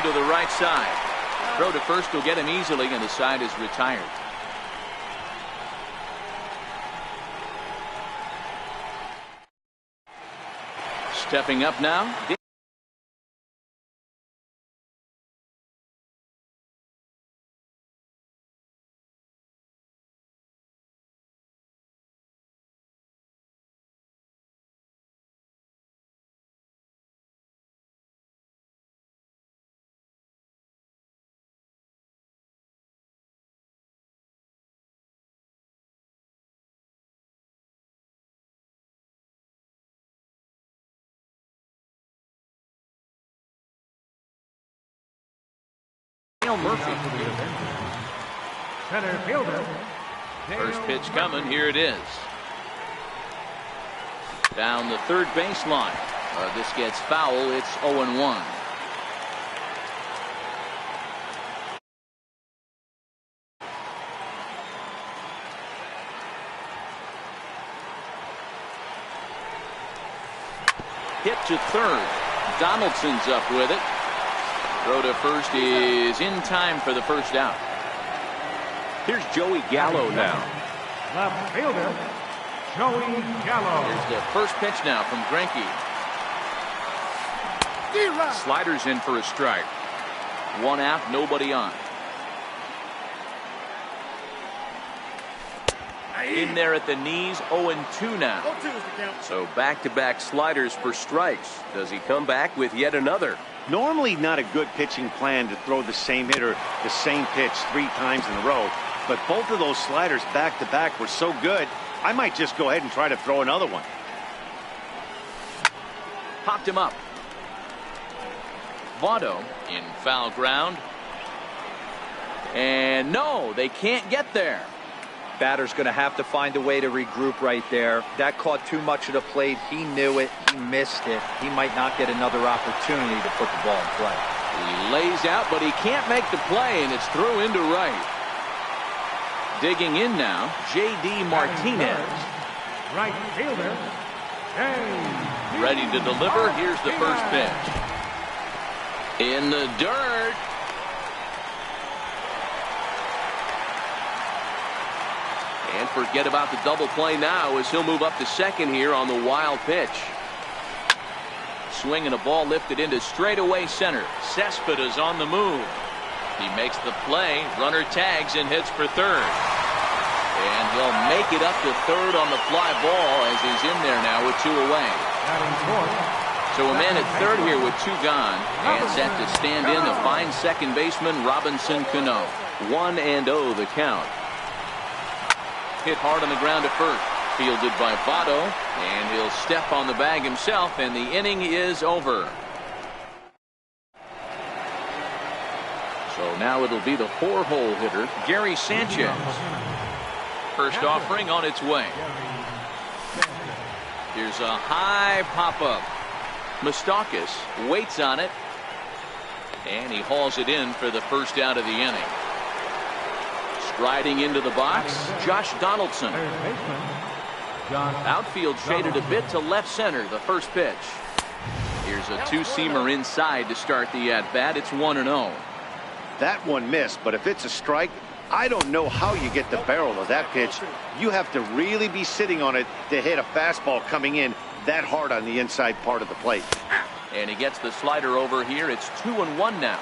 to the right side. Throw to first will get him easily, and the side is retired. Stepping up now. Murphy. Center fielder. First pitch coming. Here it is. Down the third baseline. This gets foul. It's 0-1. Hit to third. Donaldson's up with it. Throw to first is in time for the first out. Here's Joey Gallo now. Left fielder, Joey Gallo. Here's the first pitch now from Greinke. Sliders in for a strike. One out, nobody on. In there at the knees, 0-2 now. So back-to-back sliders for strikes. Does he come back with yet another? Normally not a good pitching plan to throw the same hitter the same pitch 3 times in a row, but both of those sliders back-to-back were so good, I might just go ahead and try to throw another one. Popped him up. Votto in foul ground. And no, they can't get there. Batter's going to have to find a way to regroup right there. That caught too much of the plate. He knew it. He missed it. He might not get another opportunity to put the ball in play. He lays out, but he can't make the play, and it's through into right. Digging in now, J.D. Martinez. Right fielder, ready to deliver. Here's the first pitch. In the dirt. And forget about the double play now as he'll move up to second here on the wild pitch. Swinging a ball lifted into straightaway center. Cespedes on the move. He makes the play. Runner tags and hits for third. And he'll make it up to third on the fly ball as he's in there now with 2 away. So a man at third here with 2 gone. And set to stand in the fine second baseman Robinson Cano. 1-0 the count. Hit hard on the ground at first. Fielded by Votto. And he'll step on the bag himself, and the inning is over. So now it'll be the 4-hole hitter, Gary Sanchez. First offering on its way. Here's a high pop-up. Moustakas waits on it. And he hauls it in for the first out of the inning. Striding into the box, Josh Donaldson. Outfield shaded a bit to left center, the first pitch. Here's a 2-seamer inside to start the at-bat. It's 1-0. That one missed, but if it's a strike, I don't know how you get the barrel of that pitch. You have to really be sitting on it to hit a fastball coming in that hard on the inside part of the plate. And he gets the slider over here. It's 2-1 now.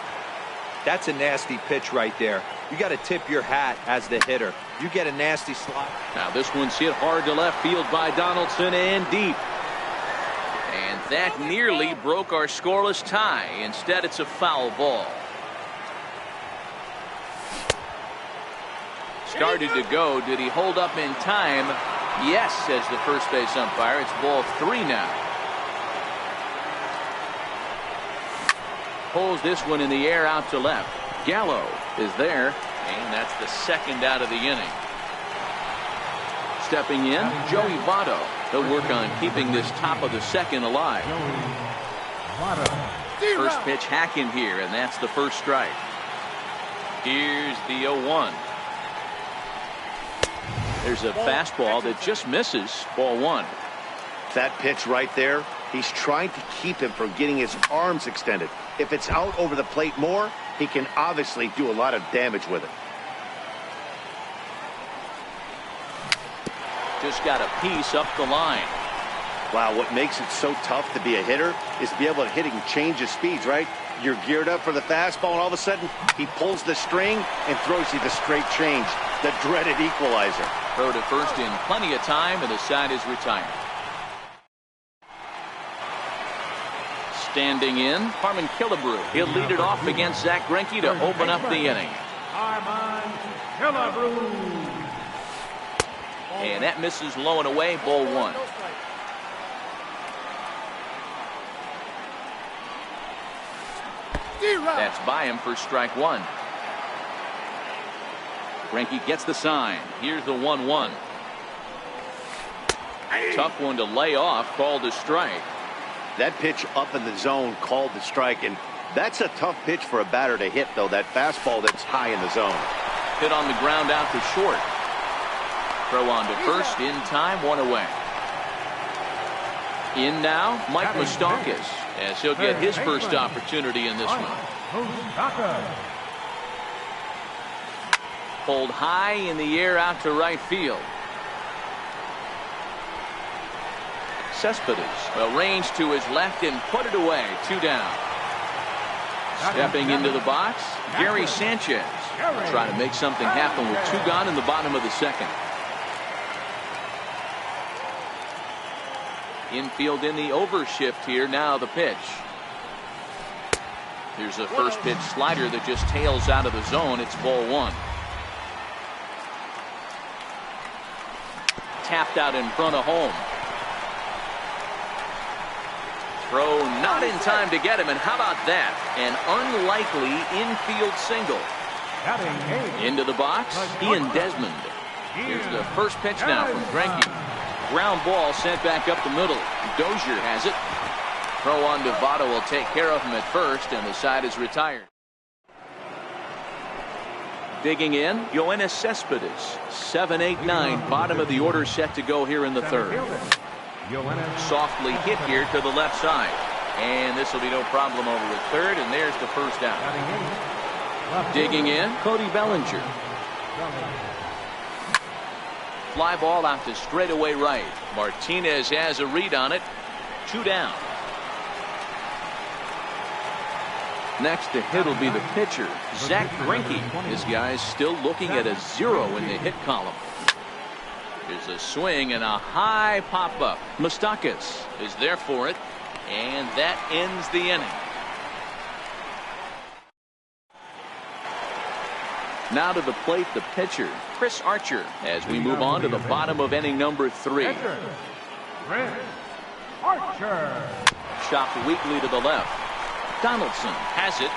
That's a nasty pitch right there. You got to tip your hat as the hitter. You get a nasty slide. Now this one's hit hard to left field by Donaldson and deep. And that nearly broke our scoreless tie. Instead, it's a foul ball. Started to go. Did he hold up in time? Yes, says the first base umpire. It's ball 3 now. Pulls this one in the air out to left. Gallo is there, and that's the second out of the inning. Stepping in, Joey Votto. He'll work on keeping this top of the second alive. First pitch hacking here, and that's the first strike. Here's the 0-1. There's a fastball that just misses. Ball 1. That pitch right there, he's trying to keep him from getting his arms extended. If it's out over the plate more, he can obviously do a lot of damage with it. Just got a piece up the line. Wow, what makes it so tough to be a hitter is to be able to hit and change his speeds, right? You're geared up for the fastball, and all of a sudden, he pulls the string and throws you the straight change, the dreaded equalizer. Throw to first in plenty of time, and the side is retired. Standing in, Harmon Killebrew. He'll lead it off against Zach Greinke to open up the inning. Harmon Killebrew. And that misses low and away, ball one. That's by him for strike one. Greinke gets the sign. Here's the 1-1. Tough one to lay off, called a strike. That pitch up in the zone called the strike, and that's a tough pitch for a batter to hit, though, that fastball that's high in the zone. Hit on the ground out to short. Throw on to first, in time, one away. In now, Mike Moustakas, as he'll get his first opportunity in this one. Pulled high in the air out to right field. Cespedes arranged to his left and put it away. 2 down. Stepping into the box, Gary Sanchez. Trying to make something happen with 2 gone in the bottom of the second. Infield in the overshift here. Now the pitch. Here's a first pitch slider that just tails out of the zone. It's ball one. Tapped out in front of home. Throw not in time to get him, and how about that? An unlikely infield single. Into the box, Ian Desmond. Here's the first pitch now from Greinke. Ground ball sent back up the middle. Dozier has it. Throw on to Votto will take care of him at first, and the side is retired. Digging in, Yoenis Cespedes. 7, 8, 9. Bottom of the order set to go here in the third. Softly hit here to the left side. And this will be no problem over at third, and there's the first out. Digging in, Cody Bellinger. Fly ball out to straightaway right. Martinez has a read on it. 2 down. Next to hit will be the pitcher, Zach Greinke. This guy's still looking at a 0 in the hit column. Here's a swing and a high pop-up. Moustakas is there for it, and that ends the inning. Now to the plate, the pitcher, Chris Archer, as we move on to the bottom of inning number 3. Chris Archer. Chopped weakly to the left. Donaldson has it,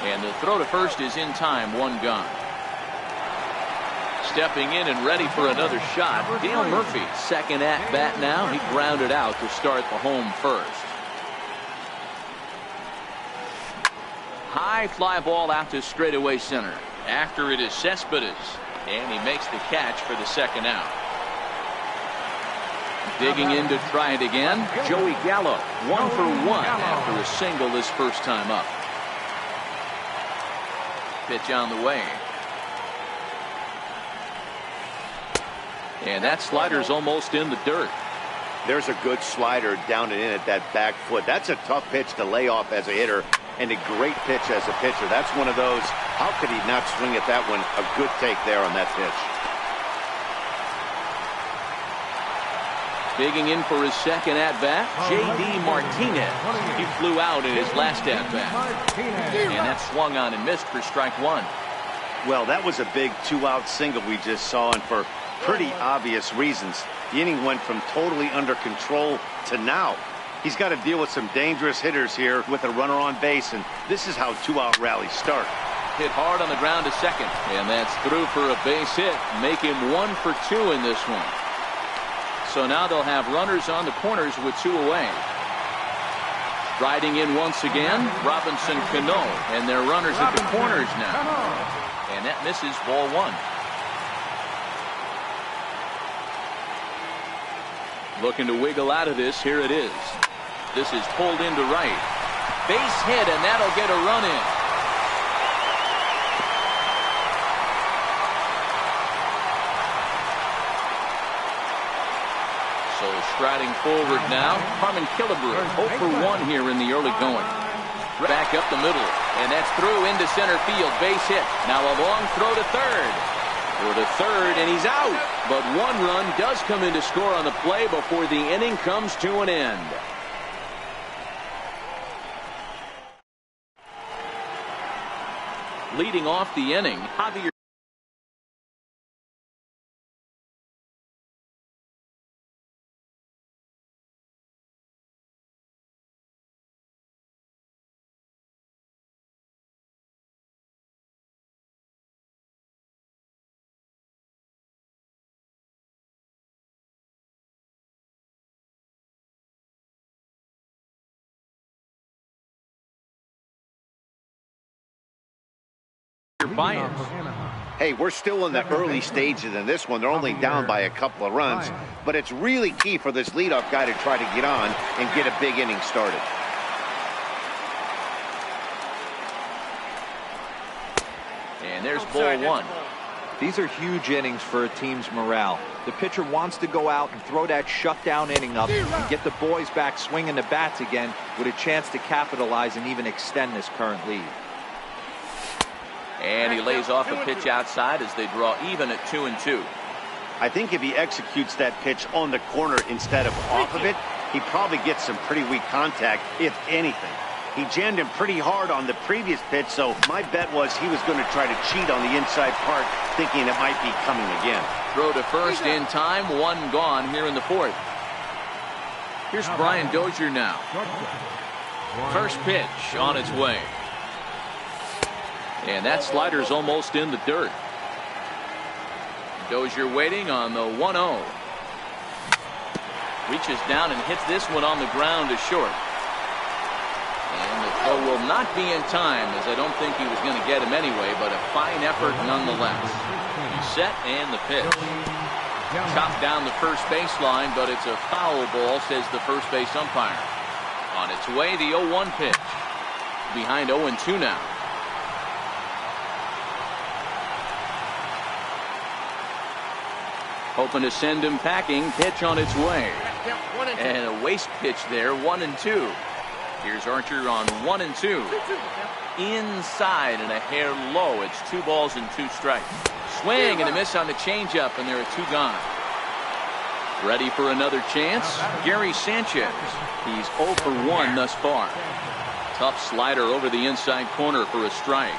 and the throw to first is in time. 1 gone. Stepping in and ready for another shot, Dale Murphy. Second at bat now. He grounded out to start the home first. High fly ball out to straightaway center. After it is Cespedes, and he makes the catch for the second out. Digging in to try it again, Joey Gallo. 1 for 1 after a single his first time up. Pitch on the way. And that slider's almost in the dirt. There's a good slider down and in at that back foot. That's a tough pitch to lay off as a hitter, and a great pitch as a pitcher. That's one of those, how could he not swing at that one? A good take there on that pitch. Digging in for his second at-bat, J.D. Martinez. He flew out in his last at-bat. And that swung on and missed for strike 1. Well, that was a big 2-out single we just saw, and for pretty obvious reasons. The inning went from totally under control to now. He's got to deal with some dangerous hitters here with a runner on base, and this is how 2-out rallies start. Hit hard on the ground to second, and that's through for a base hit. Make him 1 for 2 in this one. So now they'll have runners on the corners with 2 away. Riding in once again, Robinson Cano, and their runners at the corners now. And that misses, ball 1. Looking to wiggle out of this. Here it is. This is pulled into right. Base hit, and that'll get a run in. So striding forward now, Harmon Killebrew, 0 for 1 here in the early going. Back up the middle, and that's through into center field. Base hit. Now a long throw to third. Or to third, and he's out. But one run does come in to score on the play before the inning comes to an end. Leading off the inning, Javier. Hey, we're still in the early stages in this one. They're only down by a couple of runs, but it's really key for this leadoff guy to try to get on and get a big inning started. And there's ball one. These are huge innings for a team's morale. The pitcher wants to go out and throw that shutdown inning up and get the boys back swinging the bats again with a chance to capitalize and even extend this current lead. And he lays off a pitch outside as they draw even at 2-2. I think if he executes that pitch on the corner instead of off of it, he probably gets some pretty weak contact, if anything. He jammed him pretty hard on the previous pitch, so my bet was he was going to try to cheat on the inside part, thinking it might be coming again. Throw to first in time, one gone here in the fourth. Here's Brian Dozier now. First pitch on its way. And that slider's almost in the dirt. Dozier waiting on the 1-0. Reaches down and hits this one on the ground to short. And the throw will not be in time, as I don't think he was going to get him anyway, but a fine effort nonetheless. He's set and the pitch. Chopped down the first baseline, but it's a foul ball, says the first base umpire. On its way, the 0-1 pitch. Behind 0-2 now. Hoping to send him packing. Pitch on its way. And a waste pitch there, 1-2. Here's Archer on 1-2. Inside and a hair low. It's 2 balls and 2 strikes. Swing and a miss on the changeup, and there are 2 gone. Ready for another chance? Gary Sanchez. He's 0 for 1 thus far. Tough slider over the inside corner for a strike.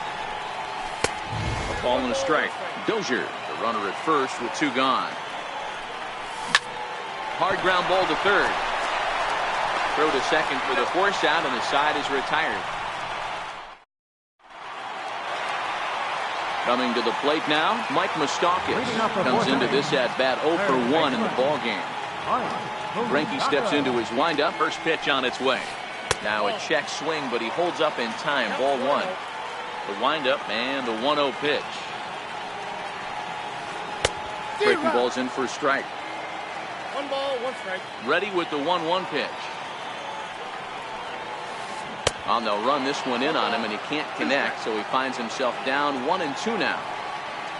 A ball and a strike. Dozier, the runner at first with 2 gone. Hard ground ball to third. Throw to second for the force out, and the side is retired. Coming to the plate now, Mike Moustakas comes into this at-bat 0 for 1 in the ballgame. Greinke steps into his windup. First pitch on its way. Now a check swing, but he holds up in time. Ball 1. The windup and the 1-0 pitch. Breaking ball's in for a strike. 1 ball, 1 strike. Ready with the 1-1 pitch. Well, they'll run this one in on him, and he can't connect, so he finds himself down 1-2 now.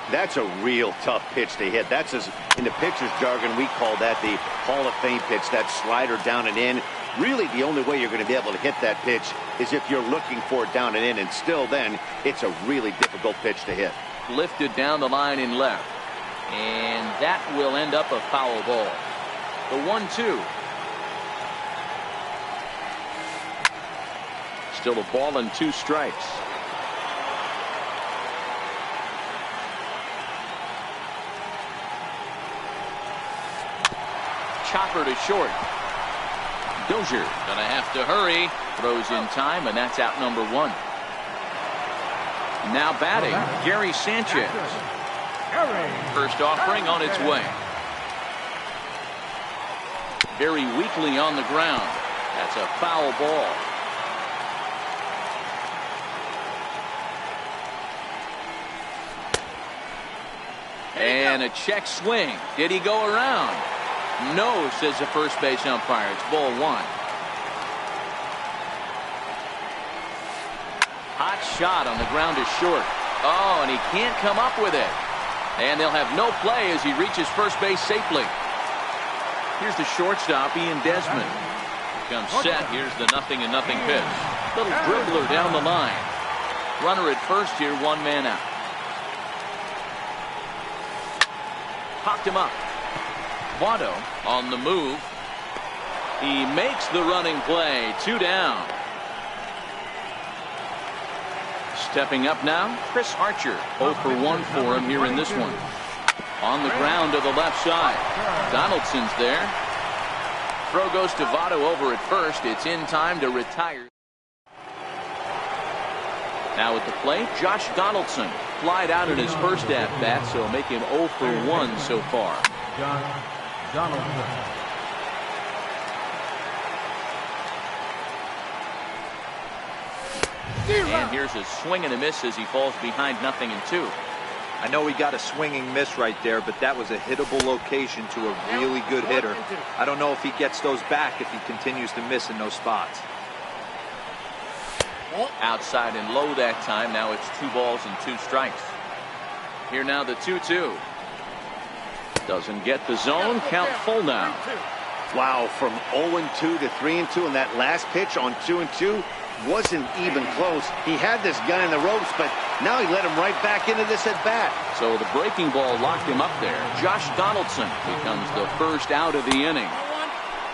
That's a real tough pitch to hit. That's, in the pitcher's jargon, we call that the Hall of Fame pitch, that slider down and in. Really, the only way you're going to be able to hit that pitch is if you're looking for it down and in, and still then, it's a really difficult pitch to hit. Lifted down the line in left. And that will end up a foul ball. The 1-2. Still a ball and 2 strikes. Chopper to short. Dozier gonna have to hurry. Throws in time, and that's out number 1. Now batting, Gary Sanchez. First offering on its way. Very weakly on the ground. That's a foul ball. And a check swing. Did he go around? No, says the first base umpire. It's ball 1. hot shot on the ground is short. Oh, and he can't come up with it. And they'll have no play as he reaches first base safely. Here's the shortstop, Ian Desmond. Comes set. Here's the 0-0 pitch. Little dribbler down the line. Runner at first here, one man out. Popped him up. Votto on the move. He makes the running play. 2 down. Stepping up now, Chris Archer. 0 for 1 for him here in this one. On the ground to the left side. Donaldson's there. Throw goes to Votto over at first. It's in time to retire. Now at the plate, Josh Donaldson. Flied out in his first at-bat, so make him 0 for 1 so far. Josh Donaldson. And here's a swing and a miss as he falls behind 0-2. I know he got a swinging miss right there, but that was a hittable location to a really good hitter. I don't know if he gets those back if he continues to miss in those spots. Outside and low that time. Now it's 2 balls and 2 strikes. Here now the 2-2. Doesn't get the zone. Count full now. Wow, from 0-2 to 3-2 on that last pitch on 2-2 wasn't even close. He had this guy in the ropes, but now he let him right back into this at bat. So the breaking ball locked him up there. Josh Donaldson becomes the first out of the inning.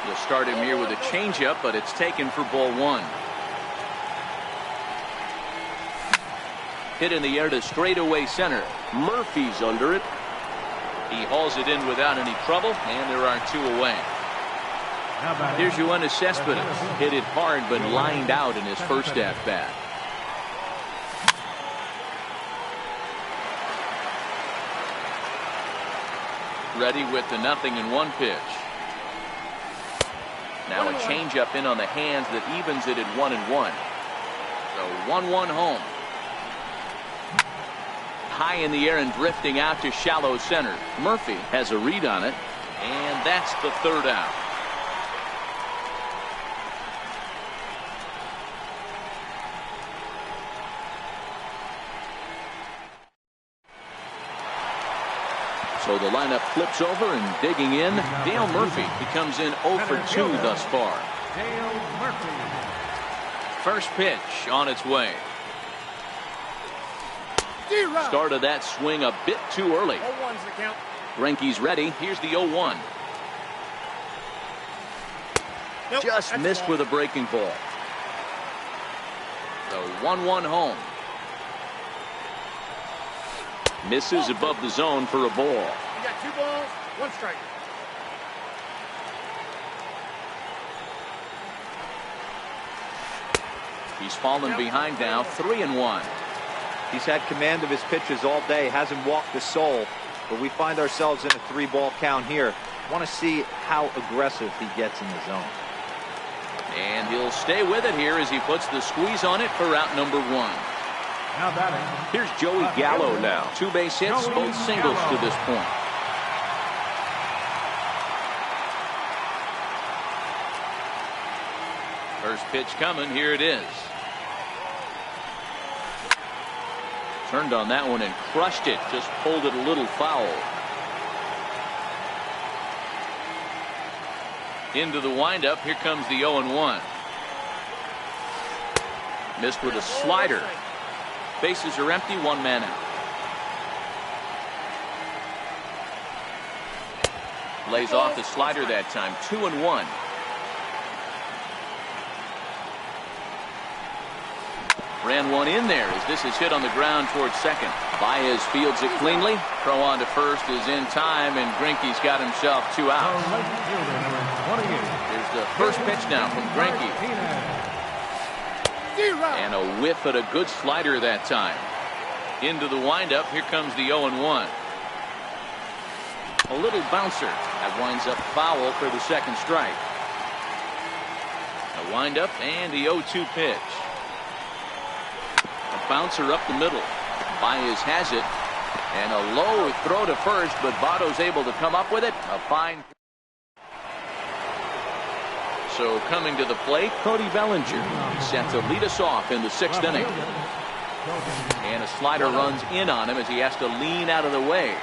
You'll start him here with a changeup, but it's taken for ball 1. Hit in the air to straightaway center. Murphy's under it. He hauls it in without any trouble, and there are 2 away. Here's Yoenis Cespedes. Hit it hard, but lined out in his first at-bat. Ready with the 0-1 pitch. Now a changeup in on the hands that evens it at 1-1. So 1-1 home. High in the air and drifting out to shallow center. Murphy has a read on it, and that's the 3rd out. So the lineup flips over and digging in. Dale Murphy. He comes in 0 for 2 thus far. Dale Murphy. First pitch on its way. Start of that swing a bit too early. 0-1's the count. Greinke's ready. Here's the 0-1. Nope, Just missed with a breaking ball. The 1-1 home. Misses above the zone for a ball. You got 2 balls, 1 strike. He's fallen behind now. 3-1. He's had command of his pitches all day, hasn't walked a soul, but we find ourselves in a 3-ball count here. Want to see how aggressive he gets in the zone. And he'll stay with it here as he puts the squeeze on it for out number 1. Now batting. Here's Joey Gallo now. 2 base hits, both singles to this point. First pitch coming. Here it is. Turned on that one and crushed it. Just pulled it a little foul. Into the windup. Here comes the 0-1. Missed with a slider. Bases are empty. 1 man out. Lays off the slider that time. 2-1. Ran one in there as this is hit on the ground towards second. Baez fields it cleanly. Throw on to first is in time, and Greinke's got himself 2 outs. Here's the first pitch now from Greinke. And a whiff at a good slider that time. Into the windup. Here comes the 0-1. A little bouncer. That winds up foul for the second strike. A windup and the 0-2 pitch. A bouncer up the middle. Baez has it. And a low throw to first, but Votto's able to come up with it. A fine. So coming to the plate, Cody Bellinger set to lead us off in the 6th inning. And a slider runs in on him as he has to lean out of the way.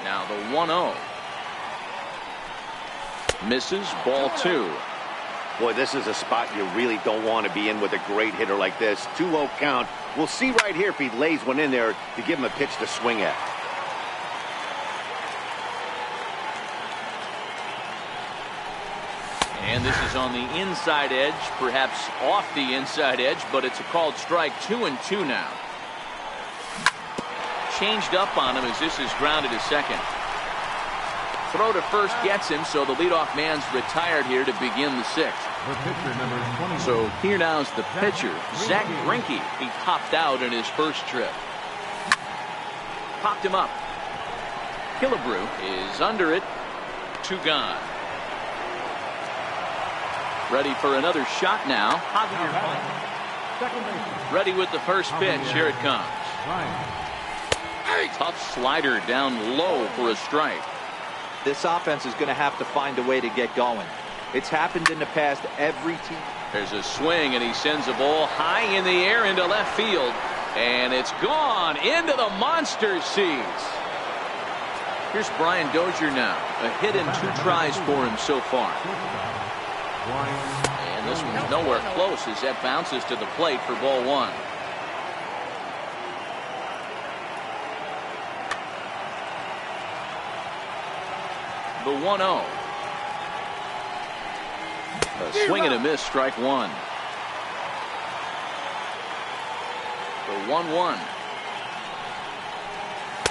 Now the 1-0. Misses, ball 2. Boy, this is a spot you really don't want to be in with a great hitter like this. 2-0 count. We'll see right here if he lays one in there to give him a pitch to swing at. And this is on the inside edge, perhaps off the inside edge, but it's a called strike. 2-2 now. Changed up on him as this is grounded to second. Throw to first gets him, so the leadoff man's retired here to begin the 6th. So here now is the pitcher, Zach Greinke. He topped out in his first trip. Popped him up. Killebrew is under it. 2 gone. Ready for another shot now. Ready with the first pitch. Here it comes. Tough slider down low for a strike. This offense is going to have to find a way to get going. It's happened in the past. Every team. There's a swing, and he sends a ball high in the air into left field. And it's gone into the monster seats. Here's Brian Dozier now. A hit and 2 tries for him so far. And this one's nowhere close as that bounces to the plate for ball 1. The 1-0. A swing and a miss, strike 1. The 1-1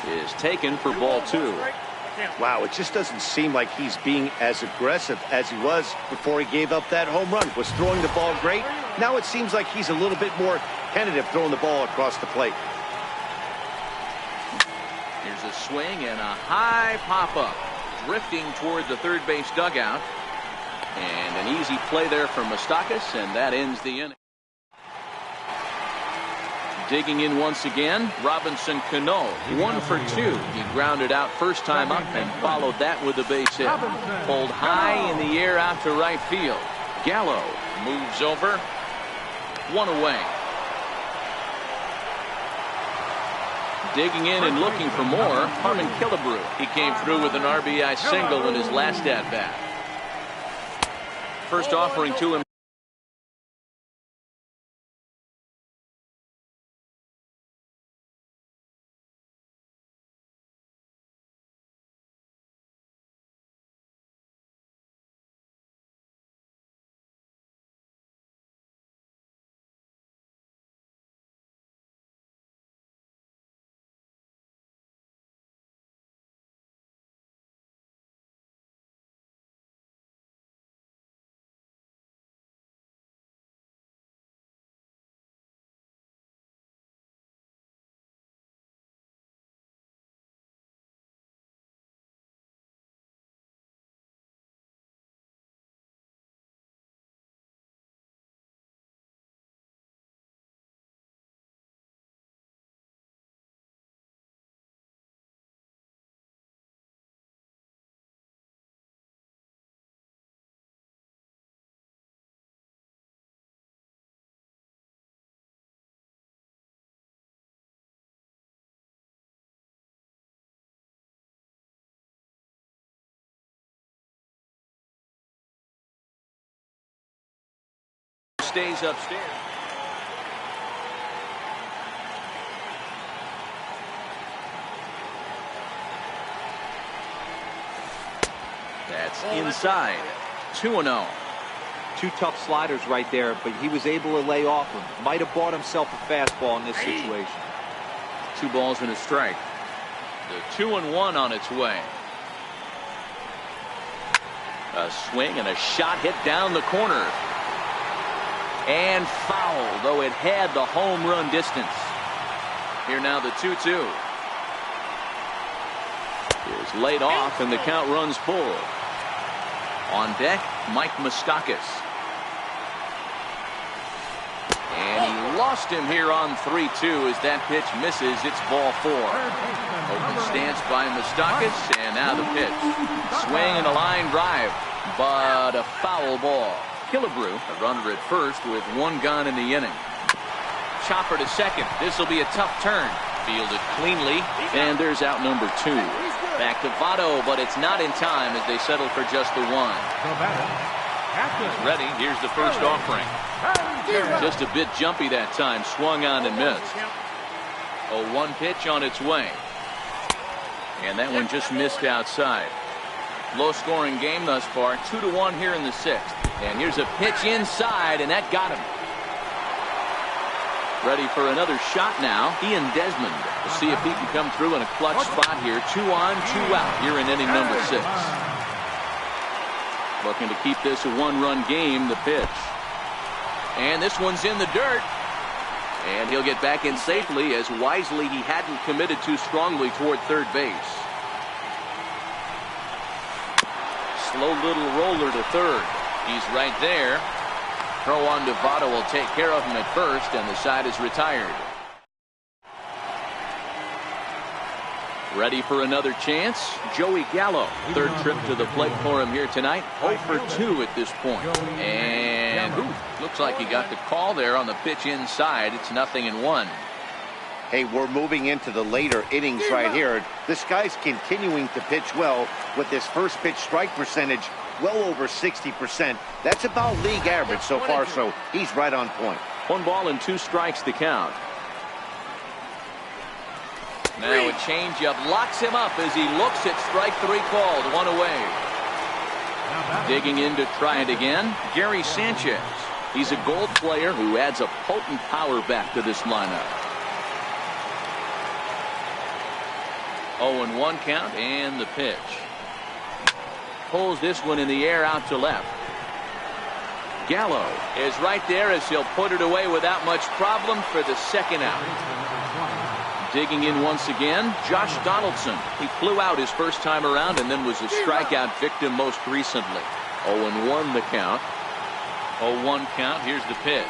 is taken for ball 2. Wow, it just doesn't seem like he's being as aggressive as he was before he gave up that home run. Was throwing the ball great. Now it seems like he's a little bit more tentative throwing the ball across the plate. Here's a swing and a high pop-up. Drifting toward the third base dugout. And an easy play there for Moustakas, and that ends the inning. Digging in once again, Robinson Cano, 1 for 2. He grounded out first time up and followed that with a base hit. Pulled high in the air out to right field. Gallo moves over. 1 away. Digging in and looking for more, Harmon Killebrew. He came through with an RBI single in his last at-bat. First offering to him. Stays upstairs. That's inside. 2-0. 2 tough sliders right there, but he was able to lay off them. Might have bought himself a fastball in this situation. 2 balls and a strike. The 2-1 on its way. A swing and a shot hit down the corner. And foul, though it had the home run distance. Here now the 2-2. Is laid off and the count runs full. On deck, Mike Moustakas. And he lost him here on 3-2 as that pitch misses. It's ball 4. Open stance by Moustakas, and now the pitch. Swing and a line drive, but a foul ball. Killebrew, a runner at first with 1 gone in the inning. chopper to second. This will be a tough turn. Fielded cleanly, and there's out number 2. Back to Votto, but it's not in time as they settle for just the 1. He's ready. Here's the first offering. Just a bit jumpy that time. Swung on and missed. 0-1 pitch on its way. And that one just missed outside. Low-scoring game thus far. 2-1 here in the 6th. And here's a pitch inside, and that got him. Ready for another shot now. Ian Desmond. We'll see if he can come through in a clutch spot here. 2 on, 2 out here in inning number 6. Looking to keep this a 1-run game. The pitch. And this one's in the dirt. And he'll get back in safely, as wisely he hadn't committed too strongly toward third base. Slow little roller to third. He's right there. Throw on to Votto will take care of him at first, and the side is retired. Ready for another chance. Joey Gallo. Third trip to the plate for him here tonight. 0 for 2 at this point. And looks like he got the call there on the pitch inside. It's 0-1. Hey, we're moving into the later innings right here. This guy's continuing to pitch well with his first pitch strike percentage well over 60%. That's about league average so far, so he's right on point. 1 ball and 2 strikes to count. Now a changeup locks him up as he looks at strike 3 called. 1 away. Digging in to try it again, Gary Sanchez. He's a Gold player who adds a potent power back to this lineup. 0-1 count, and the pitch. Pulls this one in the air out to left. Gallo is right there as he'll put it away without much problem for the 2nd out. Digging in once again, Josh Donaldson. He flew out his first time around and then was a strikeout victim most recently. 0-1 the count. 0-1 count. Here's the pitch.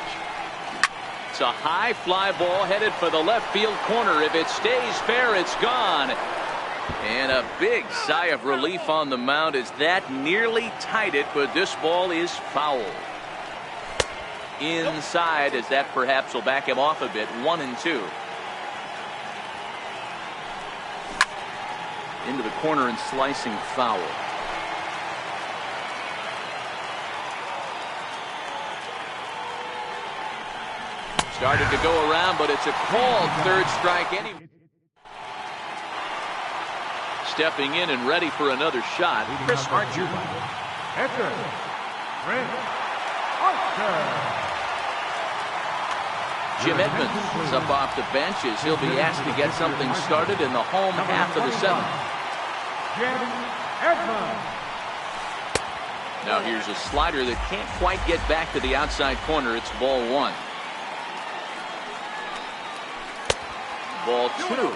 It's a high fly ball headed for the left field corner. If it stays fair, it's gone. And a big sigh of relief on the mound as that nearly tied it, but this ball is foul. Inside, as that perhaps will back him off a bit. 1-2. Into the corner and slicing foul. Started to go around, but it's a called third strike anyway. Stepping in and ready for another shot, Chris Archer. Jim Edmonds is up off the bench as he'll be asked to get something started in the home half of the 7th. Now here's a slider that can't quite get back to the outside corner. It's ball 1. Ball 2.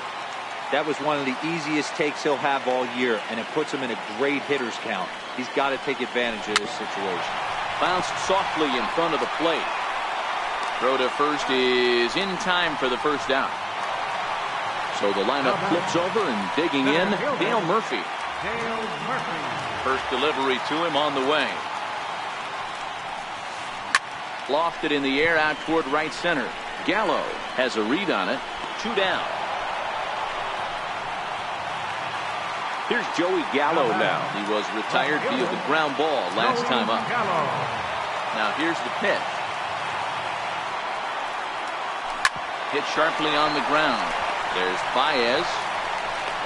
That was one of the easiest takes he'll have all year, and it puts him in a great hitter's count. He's got to take advantage of this situation. Bounced softly in front of the plate. Throw to first is in time for the first out. So the lineup flips over, and digging in, Dale Murphy. First delivery to him on the way. Lofted in the air out toward right center. Gallo has a read on it. 2 down. Here's Joey Gallo now. He was retired via the ground ball last time up. Now here's the pitch. Hit sharply on the ground. There's Baez.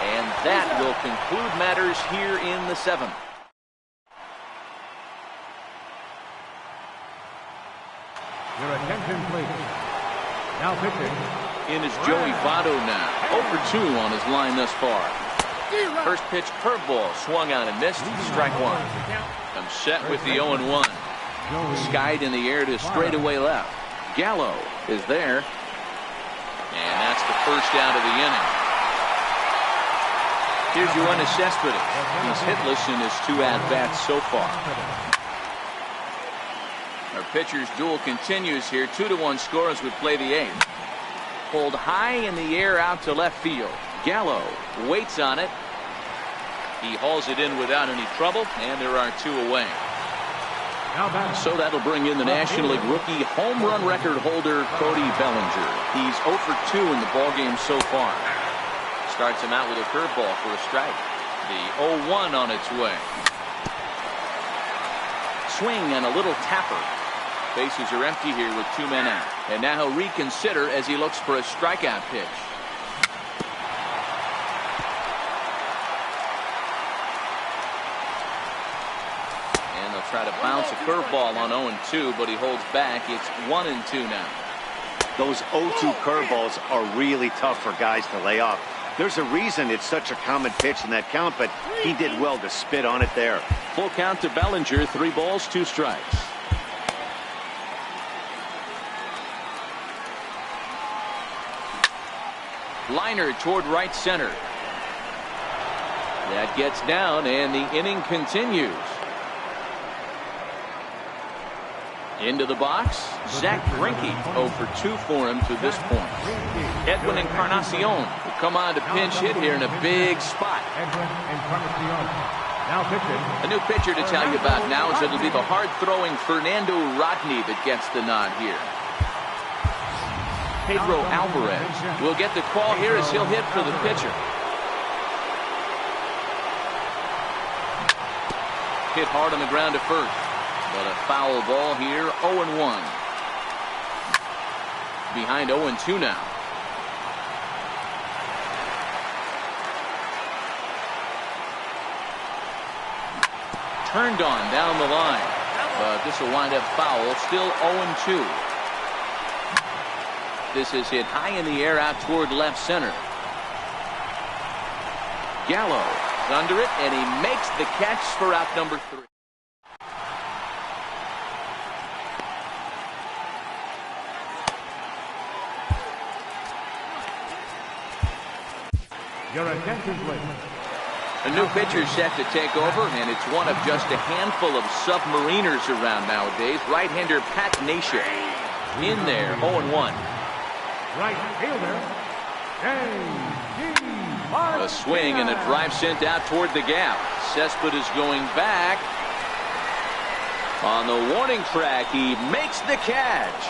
And that will conclude matters here in the 7th. Your attention, please. Now pitching. In is Joey Votto now. 0 for 2 on his line thus far. First pitch curveball swung on and missed. Strike 1. I'm set with the 0-1. Skied in the air to straightaway left. Gallo is there. And that's the first out of the inning. Here's Yoenis Cespedes. He's hitless in his 2 at-bats so far. Our pitcher's duel continues here. 2-1 score as we play the 8th. Pulled high in the air out to left field. Gallo waits on it. He hauls it in without any trouble, and there are 2 away. Now back. So that'll bring in the National League rookie home run record holder, Cody Bellinger. He's 0 for 2 in the ballgame so far. Starts him out with a curveball for a strike. The 0-1 on its way. Swing and a little tapper. Bases are empty here with 2 men out. And now he'll reconsider as he looks for a strikeout pitch. And they'll try to bounce a curveball on 0-2, but he holds back. It's 1-2 now. Those 0-2 curveballs are really tough for guys to lay off. There's a reason it's such a common pitch in that count, but he did well to spit on it there. Full count to Bellinger, 3 balls, 2 strikes. Liner toward right center. That gets down, and the inning continues. Into the box, Zach Greinke, 0 for 2 for him to this point. Edwin Encarnacion will come on to pinch hit here in a big spot. Edwin Encarnacion. Now pitching. A new pitcher to tell you about now is it'll be the hard-throwing Fernando Rodney that gets the nod here. Pedro Alvarez will get the call here as he'll hit for the pitcher. Hit hard on the ground to first. But a foul ball here, 0-1. Behind 0-2 now. Turned on down the line. But this will wind up foul, still 0-2. This is hit high in the air out toward left center. Gallo is under it, and he makes the catch for out number 3. Your attention, please. A new pitcher set to take over, and it's one of just a handful of submariners around nowadays. Right-hander Pat Nashik in there, 0-1. Right fielder, A swing and a drive sent out toward the gap. Cespedes going back. On the warning track, he makes the catch.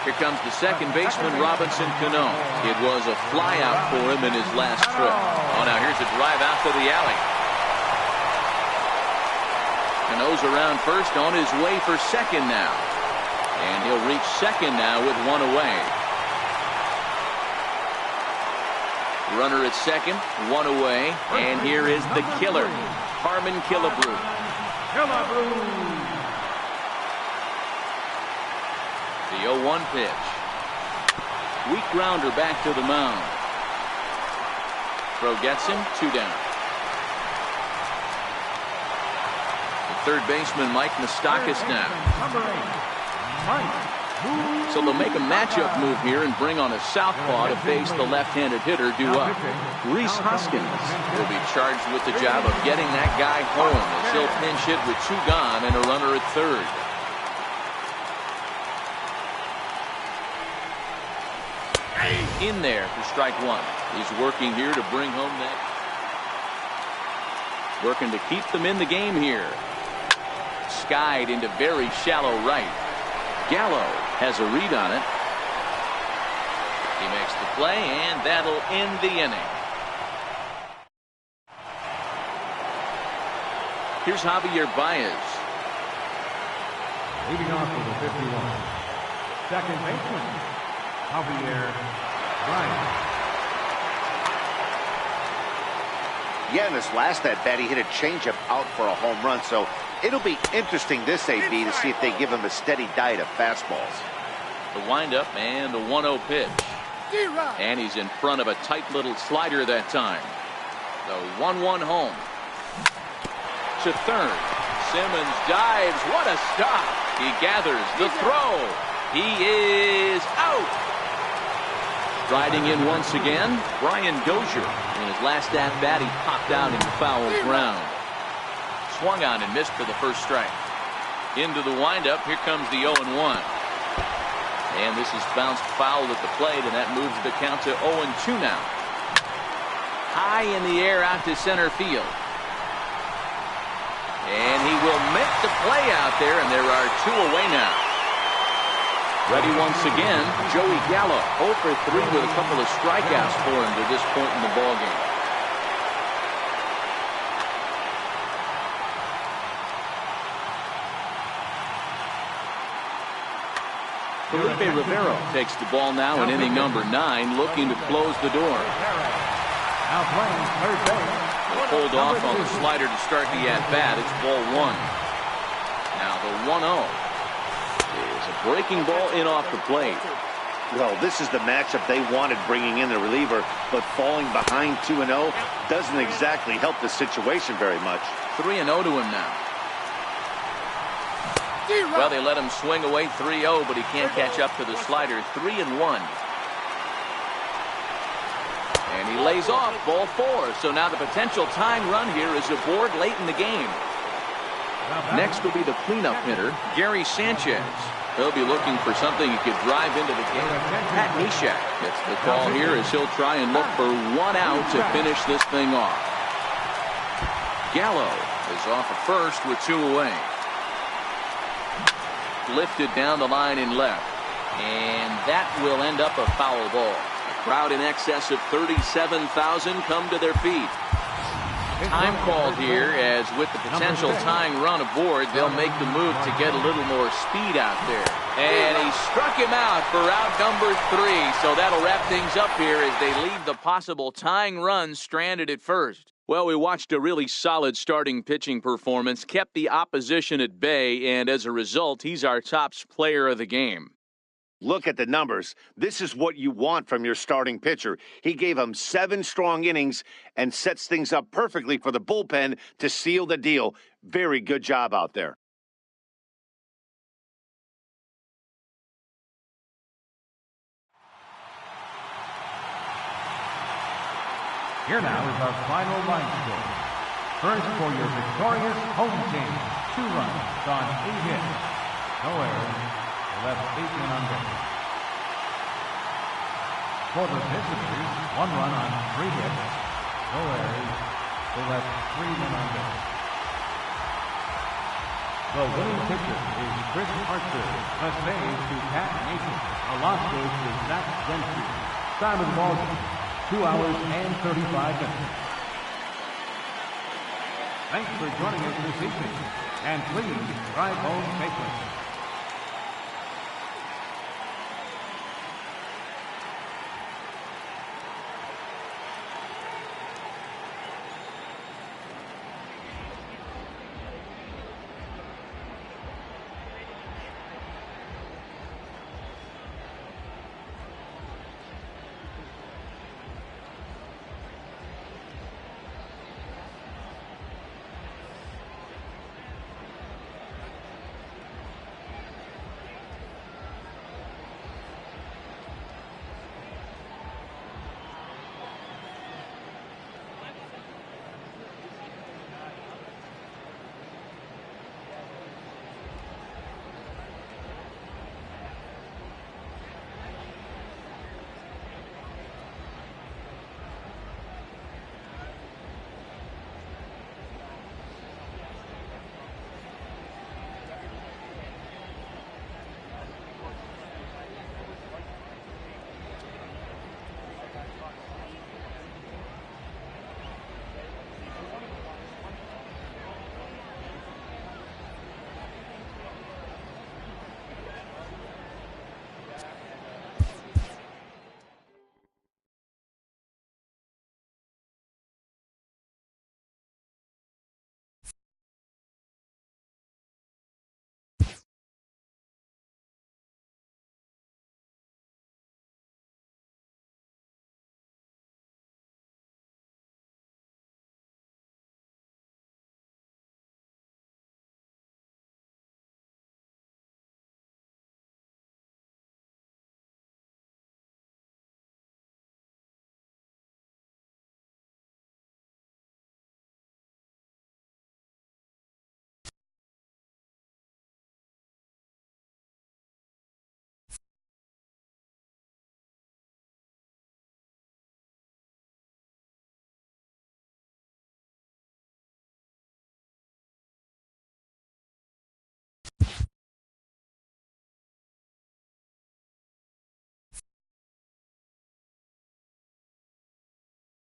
Here comes the second baseman, Robinson Cano. It was a flyout for him in his last trip. Oh, now here's a drive out to the alley. Cano's around first, on his way for second now. And he'll reach second now with 1 away. Runner at second, 1 away. And here is the killer, Harmon Killebrew. The 0-1 pitch. Weak grounder back to the mound. Throw gets him, 2 down. The third baseman, Mike Moustakas now. So they'll make a matchup move here and bring on a southpaw to face the left-handed hitter due up. Rhys Hoskins will be charged with the job of getting that guy home as he'll pinch hit with 2 gone and a runner at third. In there for strike 1. He's working here to bring home that. Working to keep them in the game here. Skied into very shallow right. Gallo has a read on it. He makes the play, and that'll end the inning. Here's Javier Baez. Leading off with the 51. Second baseman, Javier Baez. Yeah, in this last at-bat, he hit a changeup out for a home run, so it'll be interesting this AB to see if they give him a steady diet of fastballs. The windup and the 1-0 pitch. And he's in front of a tight little slider that time. The 1-1 home. To third. Simmons dives. What a stop. He gathers the throw. He is out. Riding in once again, Brian Dozier. In his last at-bat, he popped out in foul ground. Swung on and missed for the first strike. Into the windup. Here comes the 0-1. And this is bounced foul at the plate, and that moves the count to 0-2 now. High in the air out to center field. And he will make the play out there, and there are 2 away now. Ready once again, Joey Gallo. 0 for 3 with a couple of strikeouts for him to this point in the ballgame. Felipe Rivero takes the ball now in inning number 9, looking to close the door. Now playing third base. Pulled off on the slider to start the at-bat. It's ball 1. Now the 1-0 is a breaking ball in off the plate. Well, this is the matchup they wanted, bringing in the reliever, but falling behind 2-0 doesn't exactly help the situation very much. 3-0 to him now. Well, they let him swing away 3-0, but he can't catch up to the slider. 3-1. And he lays off ball 4. So now the potential tying run here is aboard late in the game. Next will be the cleanup hitter, Gary Sanchez. He'll be looking for something he could drive into the game. Pat Neshek gets the call here as he'll try and look for 1 out to finish this thing off. Gallo is off at first with 2 away. Lifted down the line in left. And that will end up a foul ball. A crowd in excess of 37,000 come to their feet. Time called here, as with the potential tying run aboard, they'll make the move to get a little more speed out there. And he struck him out for out number 3. So that'll wrap things up here as they leave the possible tying run stranded at first. Well, we watched a really solid starting pitching performance, kept the opposition at bay, and as a result, he's our top player of the game. Look at the numbers. This is what you want from your starting pitcher. He gave him 7 strong innings and sets things up perfectly for the bullpen to seal the deal. Very good job out there. Here now is our final line score. First, for your victorious home team, 2 runs on 8 hits. No errors. Left 8 men on base. For the visitors, 1 run on 3 hits. No errors. They left 3 men on base. The winning pitcher is Chris Archer. A save to Pat Nation. A loss goes to Zach Gentry. Time of the ball, 2 hours and 35 minutes. Thanks for joining us this evening. And please drive home safely.